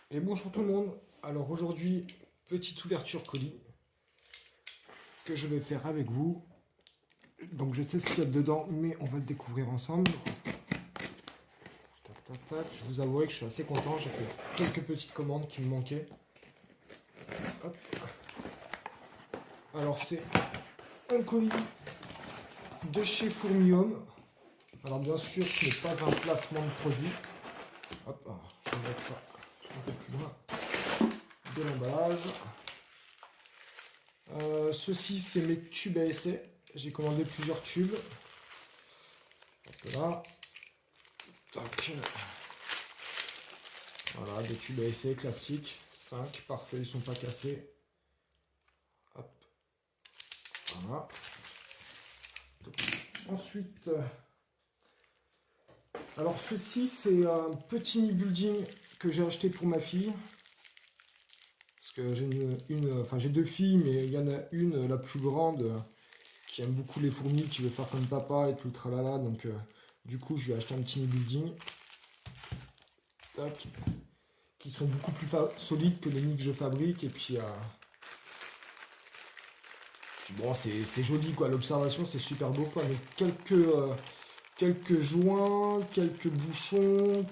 Et bonjour tout le monde. Alors aujourd'hui, petite ouverture colis que je vais faire avec vous. Donc je sais ce qu'il y a dedans, mais on va le découvrir ensemble. Tac, tac, tac. Je vous avouerai que je suis assez content. J'ai fait quelques petites commandes qui me manquaient. Hop. Alors c'est un colis de chez Fourmium. Alors bien sûr, ce n'est pas un placement de produit. Hop, alors, je vais mettre ça un peu plus loin de l'emballage. Ceci, c'est mes tubes à essai. J'ai commandé plusieurs tubes. Hop là. Tac. Voilà, des tubes à essai classiques. 5, parfait, ils sont pas cassés. Hop. Voilà. Donc, ensuite, alors ceci, c'est un petit nid building que j'ai acheté pour ma fille. Parce que j'ai deux filles, mais il y en a une, la plus grande, qui aime beaucoup les fourmis, qui veut faire comme papa et tout le tralala. Donc, du coup, je lui ai acheté un petit nid building. Tac. Qui sont beaucoup plus solides que les nids que je fabrique. Et puis, bon, c'est joli, quoi. L'observation, c'est super beau, quoi. Mais quelques joints, quelques bouchons,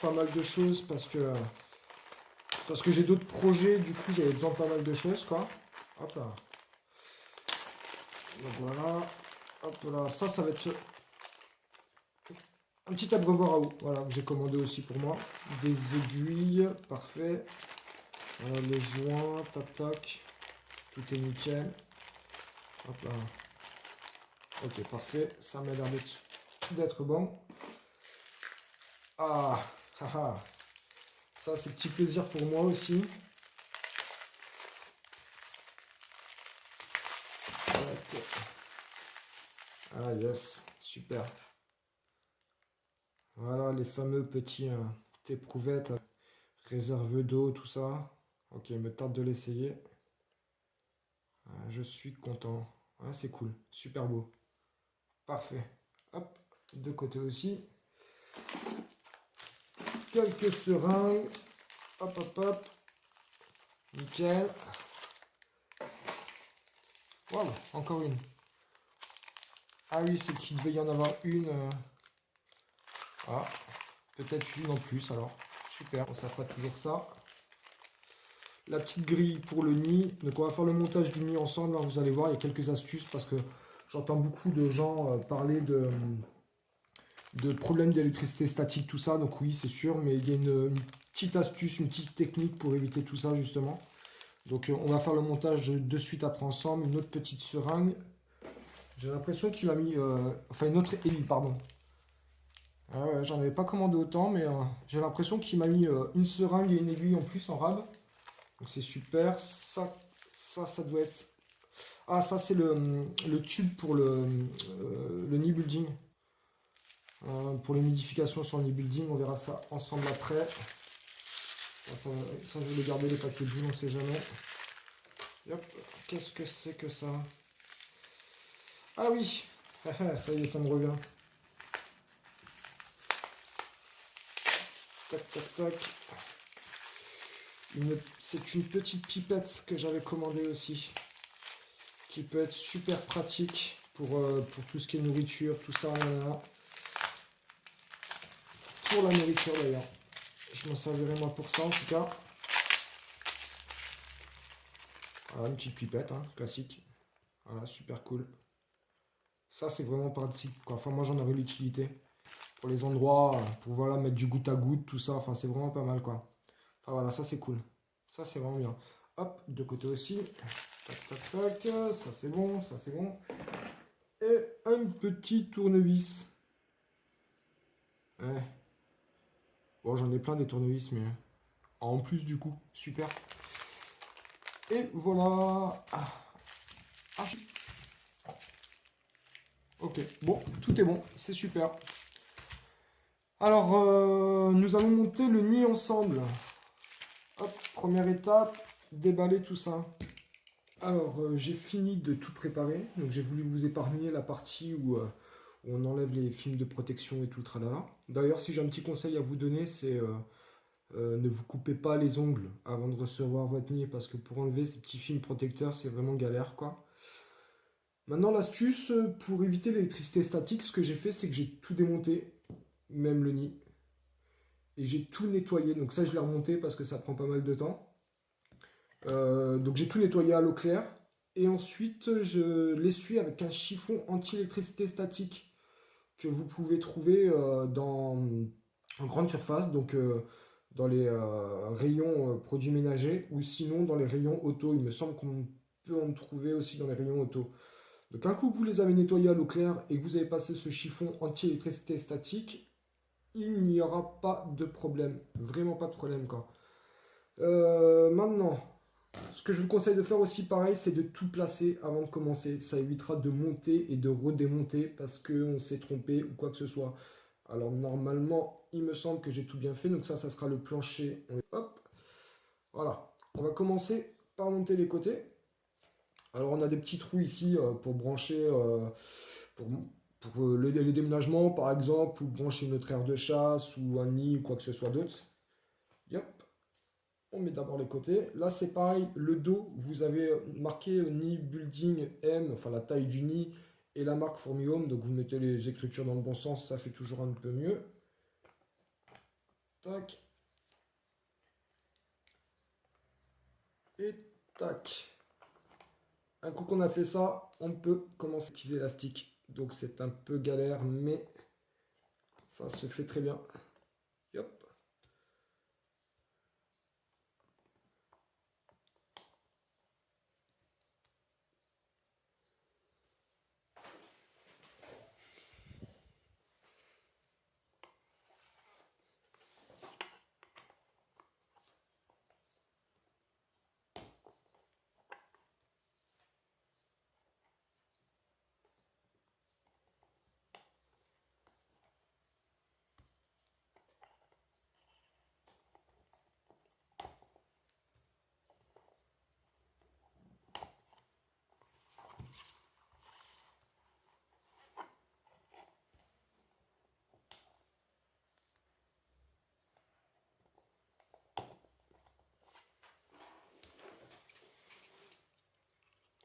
pas mal de choses parce que j'ai d'autres projets. Du coup, j'avais besoin de pas mal de choses, quoi. Hop là. Donc voilà. Hop là. Ça va être un petit abreuvoir à eau. Voilà, que j'ai commandé aussi pour moi. Des aiguilles, parfait. Voilà, les joints, tac tac. Tout est nickel. Hop là. Ok, parfait. Ça m'a l'air d'être bon. Ah, haha. Ça, c'est petit plaisir pour moi aussi. Ah, yes, super. Voilà, les fameux petits éprouvettes, réserve d'eau, tout ça. Ok, il me tarde de l'essayer. Je suis content. Ah, c'est cool, super beau. Parfait. Hop, de côté aussi. Quelques seringues. Hop, hop, hop. Nickel. Wow, encore une. Ah oui, c'est qu'il devait y en avoir une. Ah, peut-être une en plus alors. Super, on fera toujours ça. La petite grille pour le nid. Donc on va faire le montage du nid ensemble. Hein, vous allez voir, il y a quelques astuces parce que j'entends beaucoup de gens parler de problèmes d'électricité statique, tout ça. Donc oui, c'est sûr, mais il y a une petite astuce, une petite technique pour éviter tout ça justement. Donc on va faire le montage de suite après ensemble. Une autre petite seringue. J'ai l'impression qu'il m'a mis... enfin une autre aiguille, pardon. Ah ouais, j'en avais pas commandé autant, mais j'ai l'impression qu'il m'a mis une seringue et une aiguille en plus en rab. Donc c'est super. Ça doit être... Ah, ça c'est le tube pour le nid building. Pour l'humidification sur le nid building, on verra ça ensemble après. Ça, je vais le garder les papiers bulles, on ne sait jamais. Hop, qu'est-ce que c'est que ça? Ah oui, ça y est, ça me revient. Tac, tac, tac. C'est une petite pipette que j'avais commandée aussi, qui peut être super pratique pour tout ce qui est nourriture, tout ça. Là. Pour la nourriture d'ailleurs. Je m'en servirai moi pour ça en tout cas. Voilà, une petite pipette, hein, classique. Voilà, super cool. Ça c'est vraiment pratique, quoi. Enfin moi j'en aurais l'utilité pour les endroits, pour voilà, mettre du goutte à goutte, tout ça. Enfin c'est vraiment pas mal quoi. Enfin voilà, ça c'est cool. Ça c'est vraiment bien. Hop, de côté aussi. Tac, tac, tac. Ça c'est bon, ça c'est bon. Et un petit tournevis. Ouais. Bon, j'en ai plein des tournevis, mais en plus du coup, super. Et voilà. Ah. Ok, bon, tout est bon, c'est super. Alors, nous allons monter le nid ensemble. Hop, première étape, déballer tout ça. Alors, j'ai fini de tout préparer. Donc, j'ai voulu vous épargner la partie où on enlève les films de protection et tout le tralala. D'ailleurs, si j'ai un petit conseil à vous donner, c'est Ne vous coupez pas les ongles avant de recevoir votre nid parce que pour enlever ces petits films protecteurs, c'est vraiment galère quoi. Maintenant, l'astuce pour éviter l'électricité statique, ce que j'ai fait, c'est que j'ai tout démonté, même le nid. Et j'ai tout nettoyé. Donc ça, je l'ai remonté parce que ça prend pas mal de temps. Donc j'ai tout nettoyé à l'eau claire. Et ensuite, je l'essuie avec un chiffon anti-électricité statique que vous pouvez trouver en grande surface. Donc dans les rayons produits ménagers ou sinon dans les rayons auto. Il me semble qu'on peut en trouver aussi dans les rayons auto. Donc un coup que vous les avez nettoyés à l'eau claire et que vous avez passé ce chiffon anti-électricité statique, il n'y aura pas de problème. Vraiment pas de problème quoi. Maintenant, ce que je vous conseille de faire aussi pareil, c'est de tout placer avant de commencer. Ça évitera de monter et de redémonter parce qu'on s'est trompé ou quoi que ce soit. Alors normalement, il me semble que j'ai tout bien fait. Donc ça sera le plancher. Hop, voilà. On va commencer par monter les côtés. Alors on a des petits trous ici pour brancher, pour les déménagements par exemple, ou brancher notre aire de chasse ou un nid ou quoi que ce soit d'autre. Yep. On met d'abord les côtés. Là c'est pareil, le dos, vous avez marqué nid building M, enfin la taille du nid et la marque Formihome. Donc vous mettez les écritures dans le bon sens, ça fait toujours un peu mieux. Tac. Et tac. Un coup qu'on a fait ça, on peut commencer à utiliser l'élastique. Donc c'est un peu galère, mais ça se fait très bien. Hop.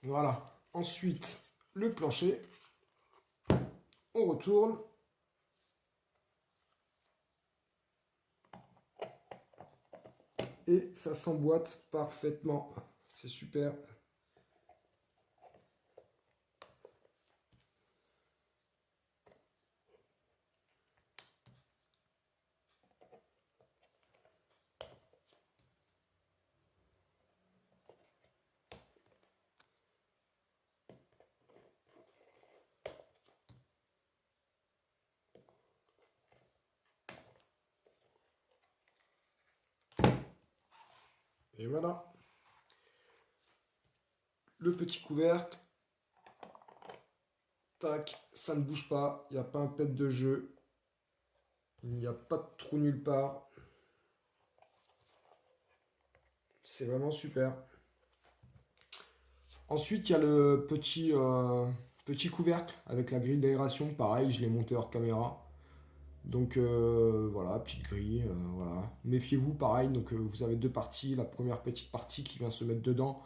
Voilà. Ensuite, le plancher. On retourne. Et ça s'emboîte parfaitement. C'est super. Et voilà. Le petit couvercle. Tac, ça ne bouge pas. Il n'y a pas un pet de jeu. Il n'y a pas de trou nulle part. C'est vraiment super. Ensuite, il y a le petit couvercle avec la grille d'aération. Pareil, je l'ai monté hors caméra. Donc voilà, petite grille, voilà. Méfiez-vous, pareil, donc vous avez deux parties. La première petite partie qui vient se mettre dedans.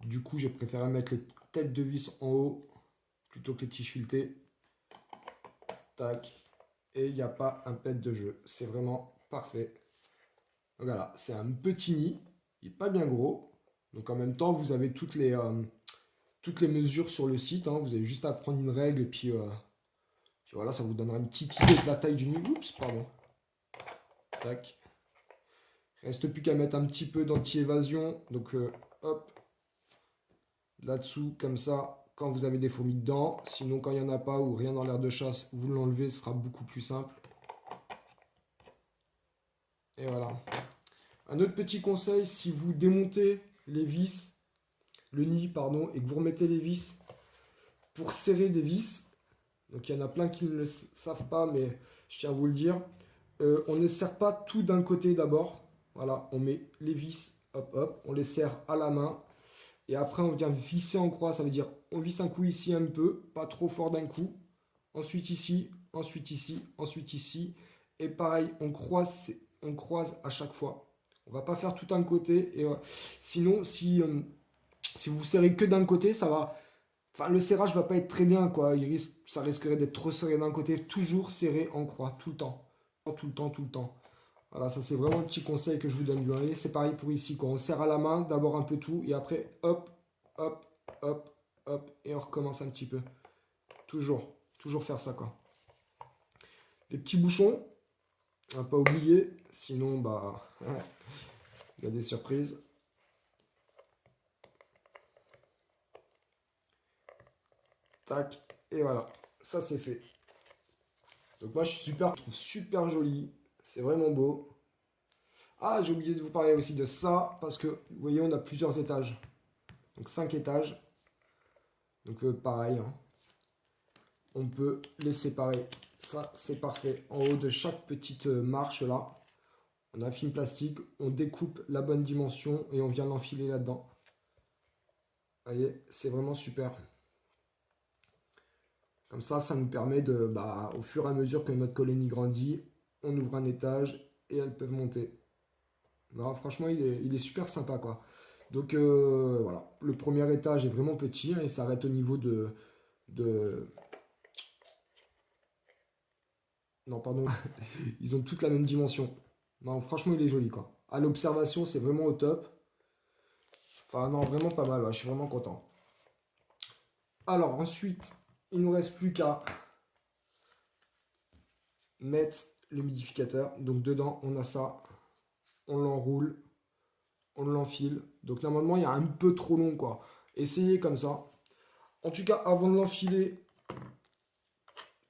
Du coup, j'ai préféré mettre les têtes de vis en haut plutôt que les tiges filetées. Tac. Et il n'y a pas un pet de jeu. C'est vraiment parfait. Voilà, c'est un petit nid. Il n'est pas bien gros. Donc en même temps, vous avez toutes les mesures sur le site. Hein. Vous avez juste à prendre une règle et puis voilà, ça vous donnera une petite idée de la taille du nid. Oups, pardon. Tac. Il ne reste plus qu'à mettre un petit peu d'anti-évasion. Donc hop. Là-dessous, comme ça, quand vous avez des fourmis dedans. Sinon, quand il n'y en a pas ou rien dans l'aire de chasse, vous l'enlevez, ce sera beaucoup plus simple. Et voilà. Un autre petit conseil, si vous démontez les vis, le nid, pardon, et que vous remettez les vis pour serrer des vis, donc il y en a plein qui ne le savent pas, mais je tiens à vous le dire, on ne serre pas tout d'un côté d'abord. Voilà, on met les vis, hop, hop, on les serre à la main. Et après, on vient visser en croix, ça veut dire on visse un coup ici un peu, pas trop fort d'un coup. Ensuite ici, ensuite ici, ensuite ici. Et pareil, on croise à chaque fois. On va pas faire tout un côté. Et, sinon, si vous serrez que d'un côté, ça va. Enfin, le serrage va pas être très bien, quoi. Ça risquerait d'être trop serré d'un côté. Toujours serré en croix, tout le temps. Tout le temps, tout le temps. Voilà, ça c'est vraiment un petit conseil que je vous donne. Vous voyez, c'est pareil pour ici, quoi. On serre à la main, d'abord un peu tout, et après, hop, hop, hop, hop, et on recommence un petit peu. Toujours faire ça, quoi. Les petits bouchons, on va pas oublier, sinon, bah, il y a des surprises. Tac, et voilà, ça c'est fait. Donc moi je trouve super joli, c'est vraiment beau. Ah, j'ai oublié de vous parler aussi de ça, parce que vous voyez on a plusieurs étages. Donc 5 étages. Donc pareil, hein. On peut les séparer. Ça c'est parfait. En haut de chaque petite marche là, on a un film plastique, on découpe la bonne dimension et on vient l'enfiler là-dedans. Vous voyez, c'est vraiment super. Comme ça nous permet de, bah, au fur et à mesure que notre colonie grandit, on ouvre un étage et elles peuvent monter. Non, franchement, il est super sympa, quoi. Donc, voilà. Le premier étage est vraiment petit, hein, et s'arrête au niveau de... Non, pardon. Ils ont toutes la même dimension. Non, franchement, il est joli, quoi. À l'observation, c'est vraiment au top. Enfin, non, vraiment pas mal, ouais, je suis vraiment content. Alors, ensuite, il ne nous reste plus qu'à mettre l'humidificateur. Donc, dedans, on a ça. On l'enroule. On l'enfile. Donc, normalement, il y a un peu trop long, quoi. Essayez comme ça. En tout cas, avant de l'enfiler,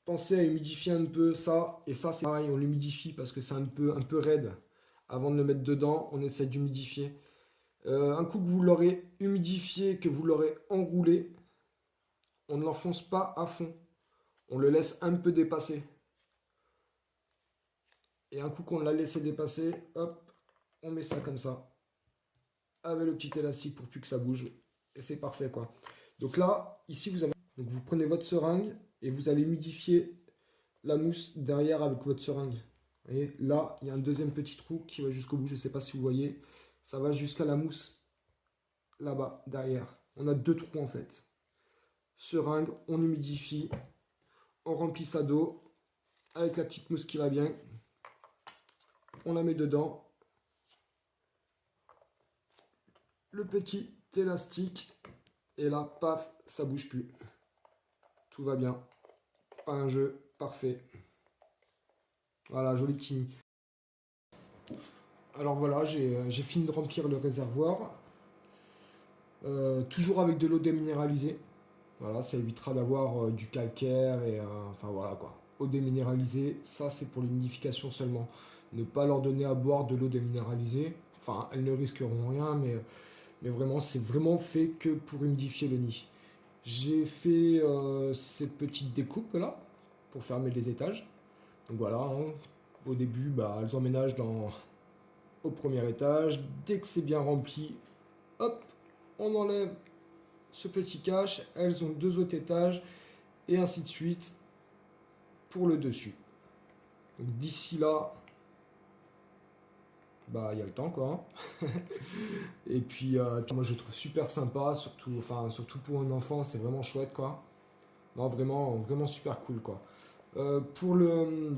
pensez à humidifier un peu ça. Et ça, c'est pareil, on l'humidifie parce que c'est un peu raide. Avant de le mettre dedans, on essaie d'humidifier. Un coup que vous l'aurez humidifié, que vous l'aurez enroulé, on ne l'enfonce pas à fond. On le laisse un peu dépasser. Et un coup qu'on l'a laissé dépasser, hop, on met ça comme ça. Avec le petit élastique pour plus que ça bouge. Et c'est parfait, quoi. Donc là, ici, donc vous prenez votre seringue et vous allez humidifier la mousse derrière avec votre seringue. Vous voyez, là, il y a un deuxième petit trou qui va jusqu'au bout. Je ne sais pas si vous voyez. Ça va jusqu'à la mousse là-bas, derrière. On a deux trous en fait. Seringue, on humidifie. On remplit ça d'eau. Avec la petite mousse qui va bien. On la met dedans. Le petit élastique. Et là, paf, ça bouge plus. Tout va bien. Pas un jeu. Parfait. Voilà, joli petit nid. Alors voilà, j'ai fini de remplir le réservoir. Toujours avec de l'eau déminéralisée. Voilà, ça évitera d'avoir du calcaire et enfin voilà quoi. Eau déminéralisée, ça c'est pour l'humidification seulement. Ne pas leur donner à boire de l'eau déminéralisée. Enfin, elles ne risqueront rien, mais vraiment, c'est vraiment fait que pour humidifier le nid. J'ai fait cette petite découpe là pour fermer les étages. Donc voilà, hein. Au début, bah, elles emménagent au premier étage. Dès que c'est bien rempli, hop, on enlève ce petit cache. Elles ont deux autres étages et ainsi de suite pour le dessus. Donc d'ici là, bah il y a le temps quoi. Et puis moi je trouve super sympa, surtout pour un enfant, c'est vraiment chouette quoi. Non, vraiment super cool quoi. Pour le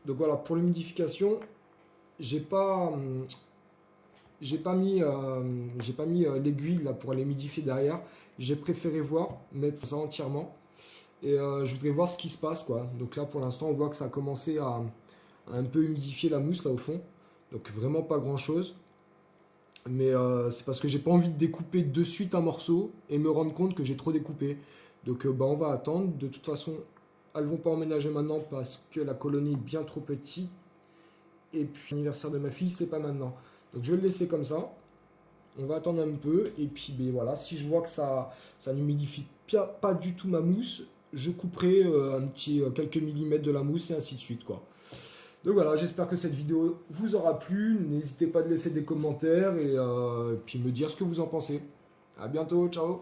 donc voilà, pour l'humidification, j'ai pas mis l'aiguille là pour aller humidifier derrière. J'ai préféré mettre ça entièrement. Et je voudrais voir ce qui se passe quoi. Donc là pour l'instant on voit que ça a commencé à un peu humidifier la mousse là au fond. Donc vraiment pas grand chose. Mais c'est parce que j'ai pas envie de découper de suite un morceau et me rendre compte que j'ai trop découpé. Donc bah, on va attendre. De toute façon elles vont pas emménager maintenant parce que la colonie est bien trop petite. Et puis l'anniversaire de ma fille c'est pas maintenant. Donc je vais le laisser comme ça. On va attendre un peu et puis ben, voilà, si je vois que ça n'humidifie pas du tout ma mousse, je couperai quelques millimètres de la mousse et ainsi de suite quoi. Donc voilà, j'espère que cette vidéo vous aura plu. N'hésitez pas à laisser des commentaires et puis me dire ce que vous en pensez. A bientôt, ciao.